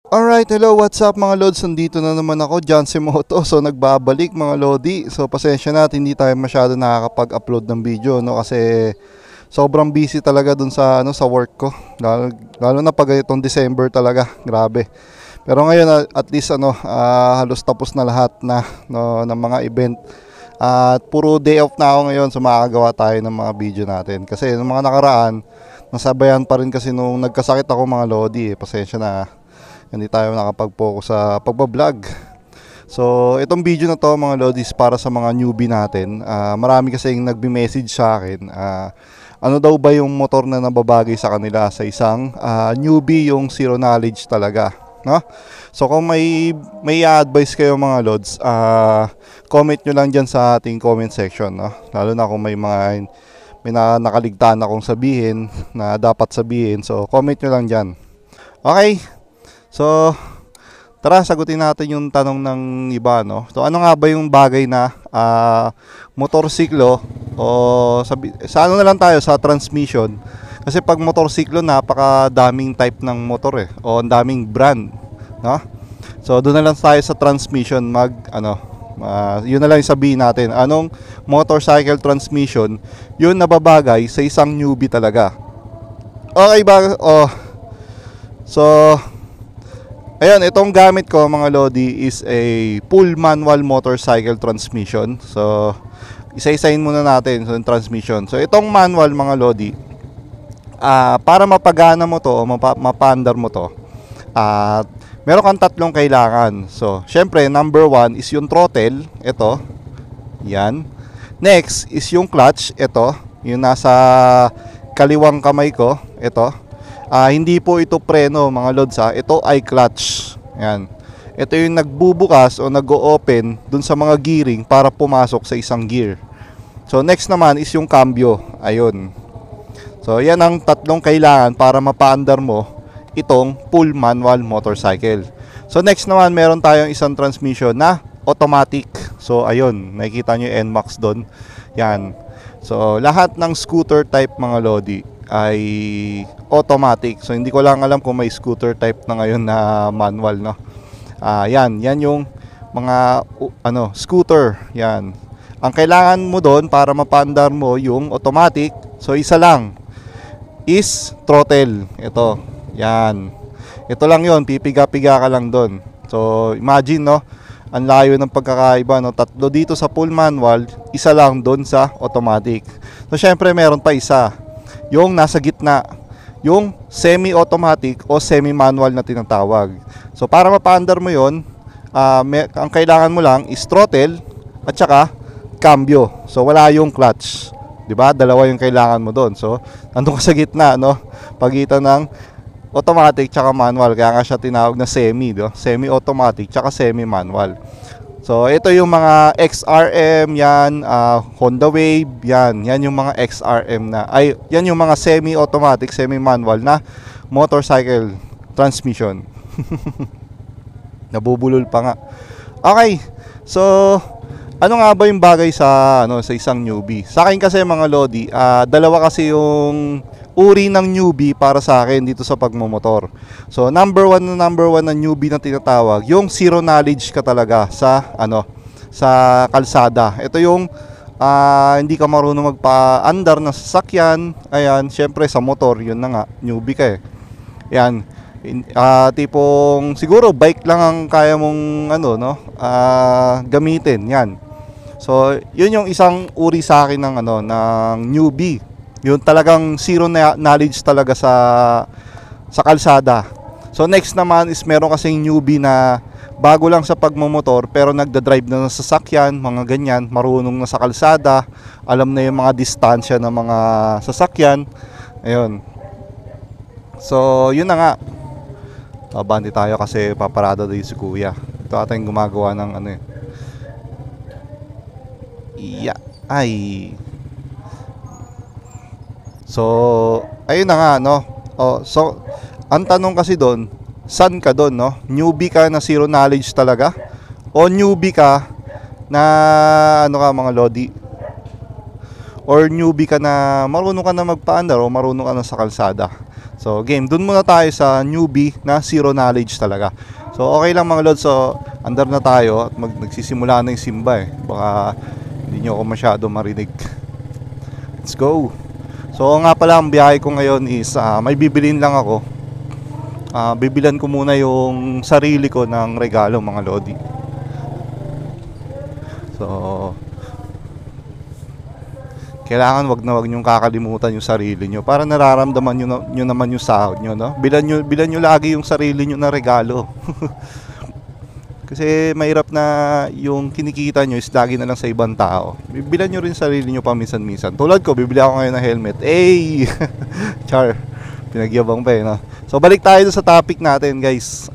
Alright, hello, what's up mga lods? Nandito na naman ako, Jancy Moto. So nagbabalik mga lodi. So pasensya na, hindi tayo masyado nakakapag-upload ng video, no, kasi sobrang busy talaga dun sa sa work ko. Lalo na pag itong December talaga, grabe. Pero ngayon at least halos tapos na lahat na no, ng mga event. At puro day off na ako ngayon, so makakagawa tayo ng mga video natin. Kasi nung mga nakaraan, nasabayan pa rin kasi nung nagkasakit ako mga lodi. Pasensya na, hindi tayo nakapag-focus sa pagbablog. So itong video na to mga lodis para sa mga newbie natin. Marami kasi yung nagbi-message sa akin, ano daw ba yung motor na nababagay sa kanila sa isang newbie, yung zero knowledge talaga, no? So kung may advice kayo mga lods, comment nyo lang dyan sa ating comment section, no? Lalo na kung may nakaligtaan akong sabihin na dapat sabihin, so comment nyo lang dyan. Okay, so tara sagutin natin yung tanong ng iba, no? So ano nga ba yung bagay na motorsiklo o sa ano na lang tayo, sa transmission? Kasi pag motorsiklo, napakadaming type ng motor o ang daming brand, no? So doon na lang tayo sa transmission, yun na lang sabihin natin, anong motorcycle transmission yun nababagay sa isang newbie talaga. Okay ba? So ayun, itong gamit ko mga lodi is a full manual motorcycle transmission. So isa-isahin muna natin yung transmission. So itong manual mga lodi, para mapagana mo to o mapandar mo to, meron kang tatlong kailangan. So syempre number 1 is yung throttle, ito, yan. Next is yung clutch, ito, yung nasa kaliwang kamay ko, ito. Hindi po ito preno mga lods, ito ay clutch. Yan. Ito yung nagbubukas o nag-o-open dun sa mga gearing para pumasok sa isang gear. So next naman is yung cambio. Ayun. So yan ang tatlong kailangan para mapaandar mo itong full manual motorcycle. So next naman meron tayong isang transmission na automatic. So ayun, nakikita nyo yung NMAX doon. Yan. So lahat ng scooter type mga lodi ay automatic. So hindi ko lang alam kung may scooter type na ngayon na manual, no. Yan yung mga scooter. Yan. Ang kailangan mo doon para mapaandar mo yung automatic, so isa lang is throttle. Ito. Yan. Ito lang yon, pipiga-piga ka lang doon. So imagine, no, ang layo ng pagkakaiba, no? Tatlo dito sa full manual, isa lang doon sa automatic. So syempre meron pa isa, yung nasa gitna, yung semi-automatic o semi-manual na tinatawag. So para mapaandar mo yon, ang kailangan mo lang is throttle at saka cambio. So wala yung clutch, 'di ba? Dalawa yung kailangan mo doon. So nandun ka sa gitna, no? Pagitan ng automatic tsaka manual, kaya nga siya tinawag na semi, no? Semi-automatic tsaka semi-manual. So ito yung mga XRM, yan, Honda Wave, yan yung mga XRM yan yung mga semi-automatic, semi-manual na motorcycle transmission. Nabubulol pa nga. Okay, so ano nga ba yung bagay sa isang newbie? Sa akin kasi mga lodi, dalawa kasi yung uri ng newbie para sa akin dito sa pagmomotor. So number one na newbie na tinatawag, yung zero knowledge ka talaga sa kalsada. Ito yung hindi ka marunong magpa-andar ng sasakyan. Ayan, syempre sa motor, yun na nga, newbie ka Yan. Tipong siguro bike lang ang kaya mong gamitin. Yan. So yun yung isang uri sa akin ng newbie. Yun talagang zero knowledge talaga sa kalsada. So next naman is meron kasing newbie na bago lang sa pagmomotor pero nagda-drive na ng sasakyan, mga ganyan, marunong na sa kalsada, alam na yung mga distansya ng mga sasakyan. Ayun. So yun na nga. Bandi tayo kasi paparada din si kuya. Ito ata yung gumagawa ng Ay. So ayun na nga, no. So ang tanong kasi doon, saan ka doon, no? Newbie ka na zero knowledge talaga o newbie ka na mga lodi, or newbie ka na marunong ka na magpaandar o marunong ka na sa kalsada? So game, dun muna tayo sa newbie na zero knowledge talaga. So okay lang mga lods, so under na tayo at nagsisimula na yung simba eh. Baka hindi nyo ako masyado marinig. Let's go. So nga pala, ang biyahe ko ngayon is may bibilin lang ako. Bibilan ko muna yung sarili ko ng regalo mga lodi. So kailangan wag nyong kakalimutan yung sarili nyo para nararamdaman nyo naman yung sahod nyo, no? Bilan nyo lagi yung sarili nyo na regalo. Kasi mahirap na yung kinikita nyo is lagi na lang sa ibang tao. Bilan nyo rin sarili nyo paminsan-minsan. Tulad ko, bibili ako ngayon ng helmet. Ay! Char, pinagyabang pa eh, no? So balik tayo sa topic natin, guys.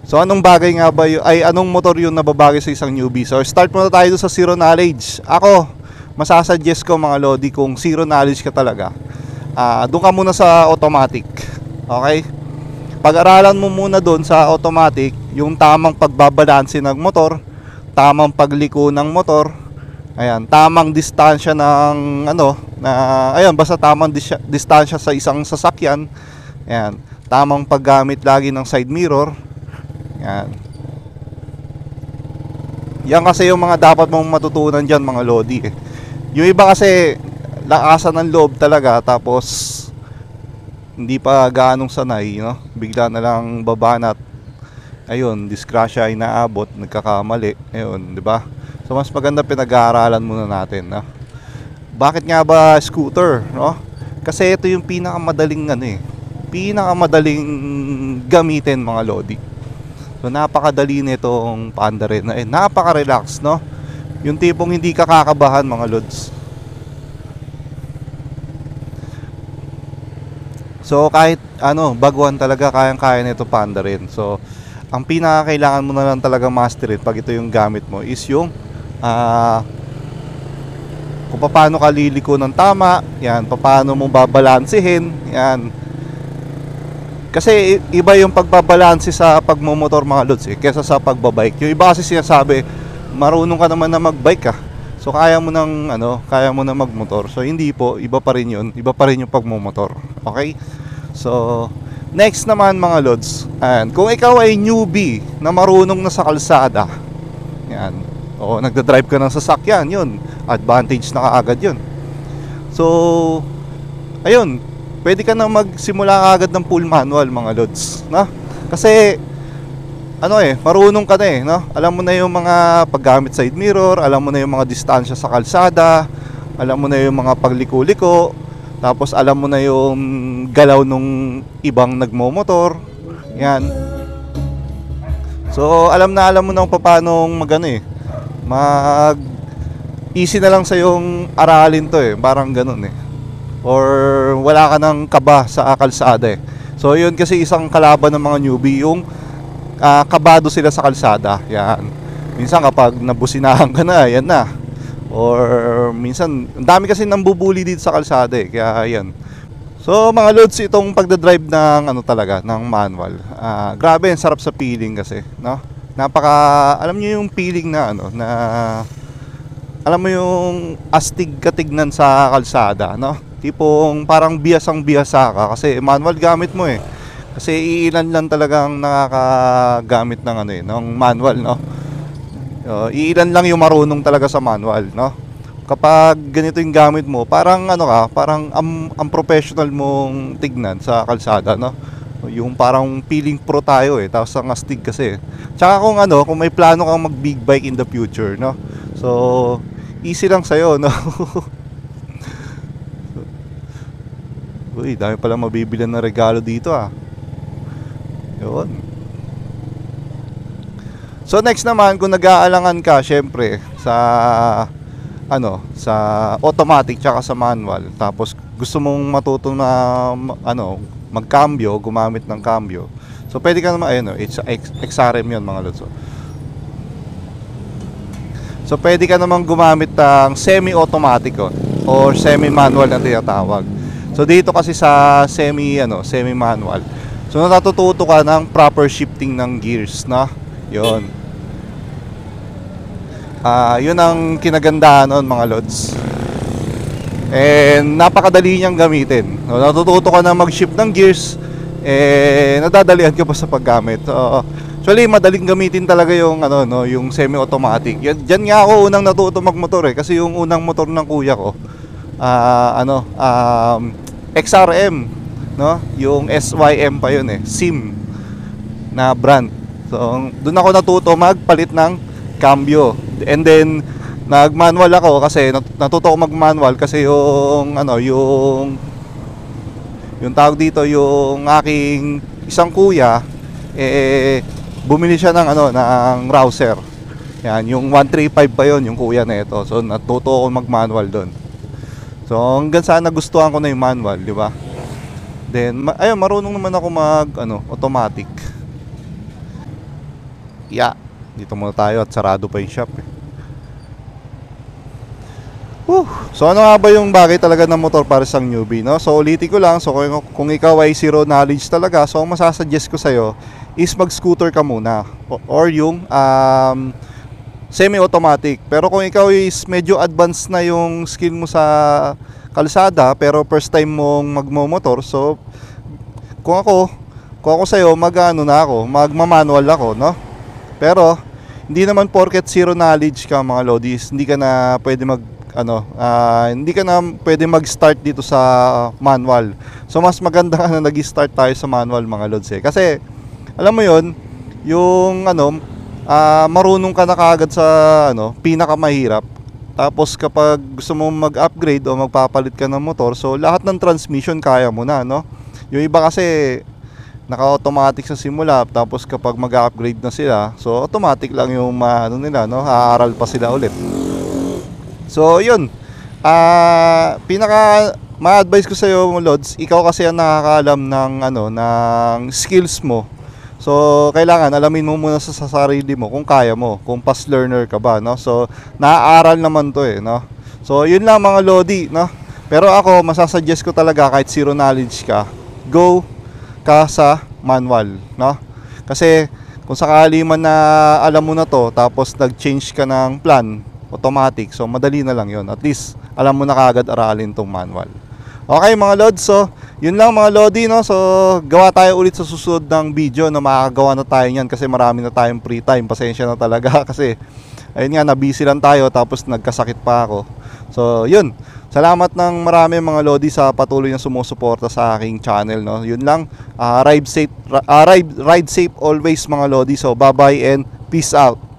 So anong bagay nga ba anong motor yung nababagay sa isang newbie? So start muna tayo sa zero knowledge. Ako, masasuggest ko mga lodi, kung zero knowledge ka talaga, doon ka muna sa automatic. Okay? Pag-aralan mo muna doon sa automatic yung tamang pagbabalanse ng motor, tamang pagliko ng motor, ayan, tamang distansya ng basta tamang distansya sa isang sasakyan. Ayan, tamang paggamit lagi ng side mirror. Yan kasi yung mga dapat mong matutunan dyan mga lodi eh. Yung iba kasi lakasan ng loob talaga, tapos hindi pa gaanong sanay, no? Bigla na lang babanat, ayun, disgrasya ay naabot, nagkakamali, ayun, di ba? So mas maganda pinag-aaralan muna natin, no? Bakit nga ba scooter, no? Kasi ito yung pinakamadaling pinakamadaling gamitin mga lodi. So napakadali nitong paandarin, napaka-relax, no? Yung tipong hindi ka kakabahan mga lods. So kahit baguhan talaga, kayang-kaya nito paandarin. So ang pinakakailangan mo na lang talaga masterin pag ito yung gamit mo is yung kung paano ka liliko ng tama, yan, paano mo babalansehin, yan. Kasi iba yung pagbabalanse sa pagmumotor mga lods kesa sa pagbabike. Yung iba kasi sinasabi, marunong ka naman na magbike so kaya mo nang magmotor. So hindi po, iba pa rin yun. Iba pa rin yung pagmumotor. Okay? So next naman mga lods, kung ikaw ay newbie na marunong na sa kalsada, yan, o nagda-drive ka ng sasakyan, yun, advantage na kaagad yun. So ayun, pwede ka na magsimula agad ng full manual mga lods, no? Kasi marunong ka na no? Alam mo na yung mga paggamit side mirror, alam mo na yung mga distansya sa kalsada, alam mo na yung mga pagliko-liko, tapos alam mo na yung galaw nung ibang nagmomotor. Yan. So alam mo na kung paano easy na lang sa yung aralin to parang ganun or wala ka ng kaba sa kalsada So yun kasi isang kalaban ng mga newbie, yung kabado sila sa kalsada. Yan. Minsan kapag nabusinahan ka na, yan na. Or minsan, ang dami kasi nambubuli dito sa kalsada kaya yan. So mga loads, itong pagdadrive ng talaga, ng manual. Grabe, ang sarap sa feeling kasi, no? Alam niyo yung feeling na na alam mo yung astig katignan sa kalsada, no? Tipong parang biyasang-biyasa ka kasi manual gamit mo Kasi iilan lang talagang nakakagamit ng ng manual, no? Iilan lang yung marunong talaga sa manual, no? Kapag ganito yung gamit mo, parang parang ang professional mong tignan sa kalsada, no? Yung parang feeling pro tayo tapos ang astig kasi. Tsaka kung may plano kang mag big bike in the future, no? So easy lang sa'yo, no? Uy, dami pala mabibilan na regalo dito Yun. So next naman, kung nag-aalangan ka syempre sa sa automatic tsaka sa manual, tapos gusto mong matuto na magkambyo, gumamit ng cambio. So pwede ka naman it's XRM 'yon mga lods. So pwede ka namang gumamit ng semi-automatic or semi-manual na tinatawag. So dito kasi sa semi-manual, so natututo ka ng proper shifting ng gears, no? 'Yon. Yun ang kinagandahan noon mga lods. And napakadali niyang gamitin. So, natututo ka na mag-shift ng gears, nadadalian ka pa sa paggamit. So, actually, madaling gamitin talaga yung ano, no, yung semi-automatic. Diyan nga ako unang natuto magmotor kasi yung unang motor ng kuya ko, XRM, no? Yung SYM pa yun SIM na brand. So, doon ako natuto magpalit ng cambio. And then nag-manual ako kasi natuto ako mag-manual kasi yung tawag dito, yung aking isang kuya bumili siya ng Rouser. Yan, yung 135 pa yon yung kuya na ito. So natuto ako mag-manual doon. So hanggang saan nagustuhan ko na yung manual, di ba? Then ayun, marunong naman ako mag automatic. Yeah, dito muna tayo at sarado pa yung shop So ano nga ba yung bagay talaga ng motor para sa newbie, no? So ulitin ko lang, so kung ikaw ay zero knowledge talaga, so ang masasuggest ko sa'yo is mag-scooter ka muna or yung semi-automatic. Pero kung ikaw is medyo advanced na yung skill mo sa kalsada pero first time mong magmo-motor, so kung ako sa'yo, magma-manual ako, no? Pero hindi naman porket zero knowledge ka mga lodis, hindi ka na pwede mag-start dito sa manual. So mas maganda na nag-start tayo sa manual mga lods kasi alam mo yon, yung marunong ka na kaagad sa pinakamahirap. Tapos kapag gusto mo mag-upgrade o magpapalit ka ng motor, so lahat ng transmission kaya mo na, no? Yung iba kasi naka-automatic sa simula, tapos kapag mag-upgrade na sila, so automatic lang yung nila, no? Aaral pa sila ulit. So yun, pinaka ma-advise ko sa iyo lods, ikaw kasi ang nakakaalam ng skills mo. So kailangan alamin mo muna sa sarili mo kung kaya mo, kung past learner ka ba, no? So naaaral naman 'to no. So yun lang mga lodi, no. Pero ako masasuggest ko talaga kahit zero knowledge ka, go ka sa manual, no? Kasi kung sakali man na alam mo na 'to tapos nag-change ka ng plan, automatic, so madali na lang yon. At least alam mo na kaagad aralin tong manual. Okay mga lods, so yun lang mga lodi, no. So gawa tayo ulit sa susunod ng video na makakagawa na tayo niyan kasi marami na tayong free time. Pasensya na talaga kasi ayun nga, na-busy lang tayo tapos nagkasakit pa ako. So yun, salamat ng marami mga lodi sa patuloy na sumusuporta sa aking channel, no. Yun lang, ride safe always mga lodi. So bye bye and peace out.